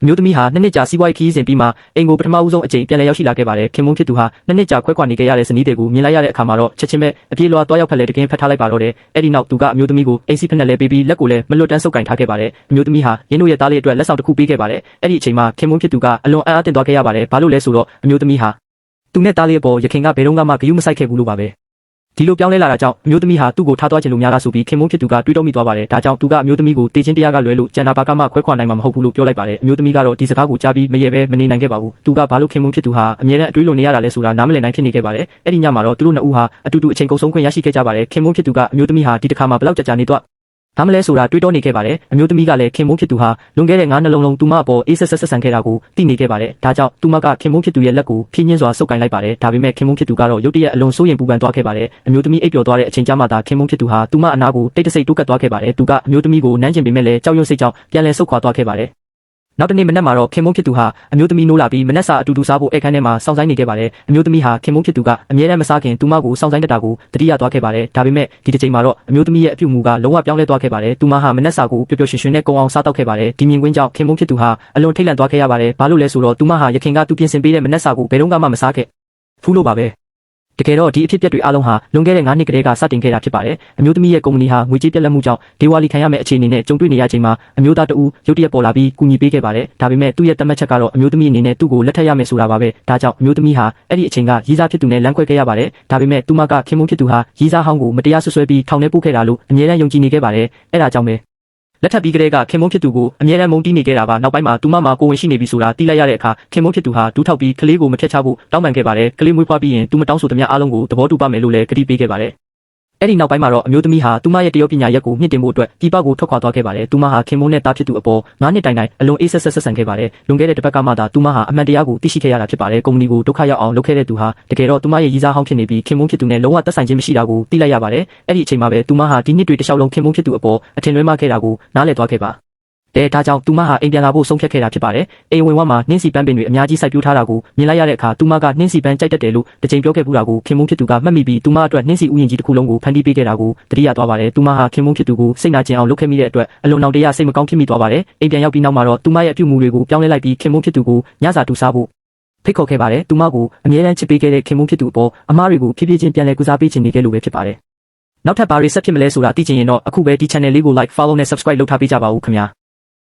မျိုးသမီးဟာနှစ်နှစ်ကြာစီးပွားရေးခရီးစဉ်ပြီးမှအိမ်ကိုပထမဦးဆုံးအကြိမ်ပြန်လည်ရောက်ရှိလာခဲ့ပါတယ်ခင်မုန်းဖြစ်သူဟာနှစ်နှစ်ကြာခွဲခွာနေခဲ့ရတဲ့ဇနီးတွေကိုမြင်လိုက်ရတဲ့အခါမှာတော့ချက်ချင်းပဲအပြေးလွှားတွားရောက်ဖက်လဲတကင်းဖက်ထားလိုက်ပါတော့တယ်အဲ့ဒီနောက်သူကအမျိုးသမီးကိုအိမ်စီဖက်နဲ့လဲပေးပြီးလက်ကိုလည်းမလွတ်တမ်းဆုပ်ကင်ထားခဲ့ပါတယ်အမျိုးသမီးဟာရင်းတို့ရဲ့သားလေးအတွက်လက်ဆောင်တစ်ခုပေးခဲ့ပါတယ်အဲ့ဒီအချိန်မှာခင်မုန်းဖြစ်သူကအလွန်အံ့အားသင့်သွားခဲ့ရပါတယ်ဘာလို့လဲဆိုတော့အမျိုးသမီးဟာသူနဲ့သားလေးအပေါ်ရခင်ကဘယ်တော့မှဂရုမစိုက်ခဲ့ဘူးလို့ပါပဲဒီလိုပြောင်းလဲလာတာကြောင့်အမျိုးသမီးဟာသူ့ကိုထားသွားခြင်းလို့များလားဆိုပြီးခင်မုန်းဖြစ်သူကတွေးတောမိသွားပါတယ်ဒါကြောင့်သူကအမျိုးသမီးကိုတေချင်းတရားကလွဲလို့ကျန်တာဘာကမှခွဲခွာနိုင်မှာမဟုတ်ဘူးလို့ပြောလိုက်ပါတယ်အမျိုးသမီးကတော့ဒီစကားကိုကြားပြီးမရေပဲမနေနိုင်ခဲ့ပါဘူးသူကဘာလို့ခင်မုန်းဖြစ်သူဟာအမြဲတမ်းအတွေးလိုနေရတာလဲဆိုတာနားမလည်နိုင်ဖြစ်နေခဲ့ပါတယ်အဲ့ဒီညမှာတော့သူတို့နှစ်ဦးဟာအတူတူအချိန်ကုန်ဆုံးခွင့်ရရှိခဲ့ကြပါတယ်ခင်မုန်းဖြစ်သူကအမျိုးသမီးဟာဒီတစ်ခါမှဘလောက်ကြာနေတော့ဘာမလဲဆိုတာတွေးတောနေခဲ့ပါတယ်အမျိုးသမီးကလည်းခင်မုန်းဖြစ်သူဟာလွန်ခဲ့တဲ့9နှလုံးလုံးသူမအပေါ်အေးဆက်ဆက်ဆံခဲ့တာကိုသိနေခဲ့ပါတယ်ဒါကြောင့်သူမကခင်မုန်းဖြစ်သူရဲ့လက်ကိုဖြင်းညင်းစွာဆုပ်ကိုင်လိုက်ပါတယ်ဒါပေမဲ့ခင်မုန်းဖြစ်သူကတော့ရုတ်တရက်အလွန်စိုးရိမ်ပူပန်သွားခဲ့ပါတယ်အမျိုးသမီးအိပ်ပျော်သွားတဲ့အချိန်ကြာမှသာခင်မုန်းဖြစ်သူဟာသူမအနာကိုတိတ်တဆိတ်တိုးကပ်သွားခဲ့ပါတယ်သူကအမျိုးသမီးကိုနမ်းကျင်ပေမဲ့လည်းကြောက်ရွံ့စိတ်ကြောင့်ပြန်လည်ဆုတ်ခွာသွားခဲ့ပါတယ်နောက်တနေ့မနက်မှာတော့ခင်မုန်းဖြစ်သူဟာအမျိုးသမီးနိုးလာပြီးမနက်စာအတူတူစားဖို့ဧကန်ထဲမှာစောင့်ဆိုင်နေခဲ့ပါတယ်အမျိုးသမီးဟာခင်မုန်းဖြစ်သူကအမြဲတမ်းမစားခင်သူမကိုစောင့်ဆိုင်တတာကိုတတိယသွားခဲ့ပါတယ်ဒါပေမဲ့ဒီတစ်ချိန်မှာတော့အမျိုးသမီးရဲ့အပြုအမူကလုံးဝပြောင်းလဲသွားခဲ့ပါတယ်သူမဟာမနက်စာကိုပျော်ပျော်ရွှင်ရွှင်နဲ့ကုံအောင်စားတော့ခဲ့ပါတယ်ဒီမြင်ကွင်းကြောင့်ခင်မုန်းဖြစ်သူဟာအလွန်ထိတ်လန့်သွားခဲ့ရပါတယ်ဘာလို့လဲဆိုတော့သူမဟာရခင်ကသူပြင်ဆင်ပေးတဲ့မနက်စာကိုဘယ်တော့မှမစားခဲ့ဘူးလို့ပါပဲတကယ်တော့ဒီအဖြစ်အပျက်တွေအားလုံးဟာလွန်ခဲ့တဲ့9နှစ်ကတည်းကစတင်ခဲ့တာဖြစ်ပါတယ်အမျိုးသမီးရဲ့ကုမ္ပဏီဟာငွေကြေးပြတ်လတ်မှုကြောင့်ဒေဝါလီခံရမယ့်အခြေအနေနဲ့ကြုံတွေ့နေရချိန်မှာအမျိုးသားတဦးရုတ်တရက်ပေါ်လာပြီးကူညီပေးခဲ့ပါတယ်ဒါပေမဲ့သူ့ရဲ့တတ်မှတ်ချက်ကတော့အမျိုးသမီးအနေနဲ့သူ့ကိုလက်ထပ်ရမယ်ဆိုတာပါပဲဒါကြောင့်အမျိုးသမီးဟာအဲ့ဒီအချိန်ကရီးစားဖြစ်သူနဲ့လမ်းခွဲခဲ့ရပါတယ်ဒါပေမဲ့သူမကခင်မုန်းဖြစ်သူဟာရီးစားဟောင်းကိုမတရားဆွဆွဲပြီးထောင်ထဲပို့ခဲ့တာလို့အမြဲတမ်းယုံကြည်နေခဲ့ပါတယ်အဲ့ဒါကြောင့်ပဲလက်ထပ်ပြီးကလေးကခင်မုန်းဖြစ်သူကိုအမြဲတမ်းမုန်းတီးနေခဲ့တာပါနောက်ပိုင်းမှာသူမမှာကိုဝင်ရှိနေပြီဆိုတာသိလိုက်ရတဲ့အခါခင်မုန်းဖြစ်သူဟာဒူးထောက်ပြီးကလေးကိုမဖျက်ချဖို့တောင်းပန်ခဲ့ပါတယ်ကလေးမွေးဖွားပြီးရင်သူမတောင်းဆိုသမျှအားလုံးကိုသဘောတူပါမယ်လို့လည်းကတိပေးခဲ့ပါတယ်အဲ့ဒီနောက်ပိုင်းမှာတော့အမျိုးသမီးဟာသူမရဲ့တရုတ်ပညာရက်ကိုမြင့်တင်ဖို့အတွက်ပြည်ပကိုထွက်ခွာသွားခဲ့ပါတယ်သူမဟာခင်မုန်းနဲ့တားဖြစ်သူအပေါ်9နှစ်တိုင်တိုင်အလွန်အေးဆက်ဆက်ဆံခဲ့ပါတယ်လွန်ခဲ့တဲ့တစ်ပတ်ကမှသာသူမဟာအမှန်တရားကိုသိရှိခဲ့ရတာဖြစ်ပါတယ်ကုမ္ပဏီကိုဒုက္ခရောက်အောင်လုပ်ခဲ့တဲ့သူဟာတကယ်တော့သူမရဲ့ရီးစားဟောင်းဖြစ်နေပြီးခင်မုန်းဖြစ်သူနဲ့လုံးဝသက်ဆိုင်ခြင်းမရှိတာကိုသိလိုက်ရပါတယ်အဲ့ဒီအချိန်မှာပဲသူမဟာဒီနှစ်တွေတစ်လျှောက်လုံးခင်မုန်းဖြစ်သူအပေါ်အထင်လွဲမှားခဲ့တာကိုနားလည်သွားခဲ့ပါဒါကြောင့်သူမဟာအိမ်ပြန်လာဖို့ဆုံးဖြတ်ခဲ့တာဖြစ်ပါတယ်။အိမ်ဝင်ဝမှာနှင်းစီပန်းပင်တွေအများကြီးစိုက်ပျိုးထားတာကိုမြင်လိုက်ရတဲ့အခါသူမကနှင်းစီပန်းကြိုက်တတ်တယ်လို့တစ်ချိန်ပြောခဲ့ဘူးတာကိုခင်မုန်းဖြစ်သူကမှတ်မိပြီးသူမအတွက်နှင်းစီဥယျာဉ်ကြီးတစ်ခုလုံးကိုဖန်တီးပေးခဲ့တာကိုတတိယသွားပါတယ်။သူမဟာခင်မုန်းဖြစ်သူကိုစိတ်နာကျင်အောင်လုပ်ခဲ့မိတဲ့အတွက်အလွန်အောင်တရစိတ်မကောင်းဖြစ်မိသွားပါတယ်။အိမ်ပြန်ရောက်ပြီးနောက်မှာတော့သူမရဲ့အပြုအမူတွေကိုပြောင်းလဲလိုက်ပြီးခင်မုန်းဖြစ်သူကိုညစာတူစားဖို့ဖိတ်ခေါ်ခဲ့ပါတယ်။သူမကိုအမြဲတမ်းချစ်ပေးခဲ့တဲ့ခင်မုန်းဖြစ်သူအပေါ်အမားတွေကိုဖြည်းဖြည်းချင်းပြန်လည်ကုစားပေးခြင်းနေခဲ့လို့ပဲဖြစ်ပါတယ်။နောက်ထပ်ဘာတွေဆက်ဖြစ်မလဲဆိုတာသိချင်ရင်တော့အခုပဲဒီ channel လေးကို like follow နဲ့ subscribe လုပ်ထားပေးကြပါဦးခင်ဗျာ။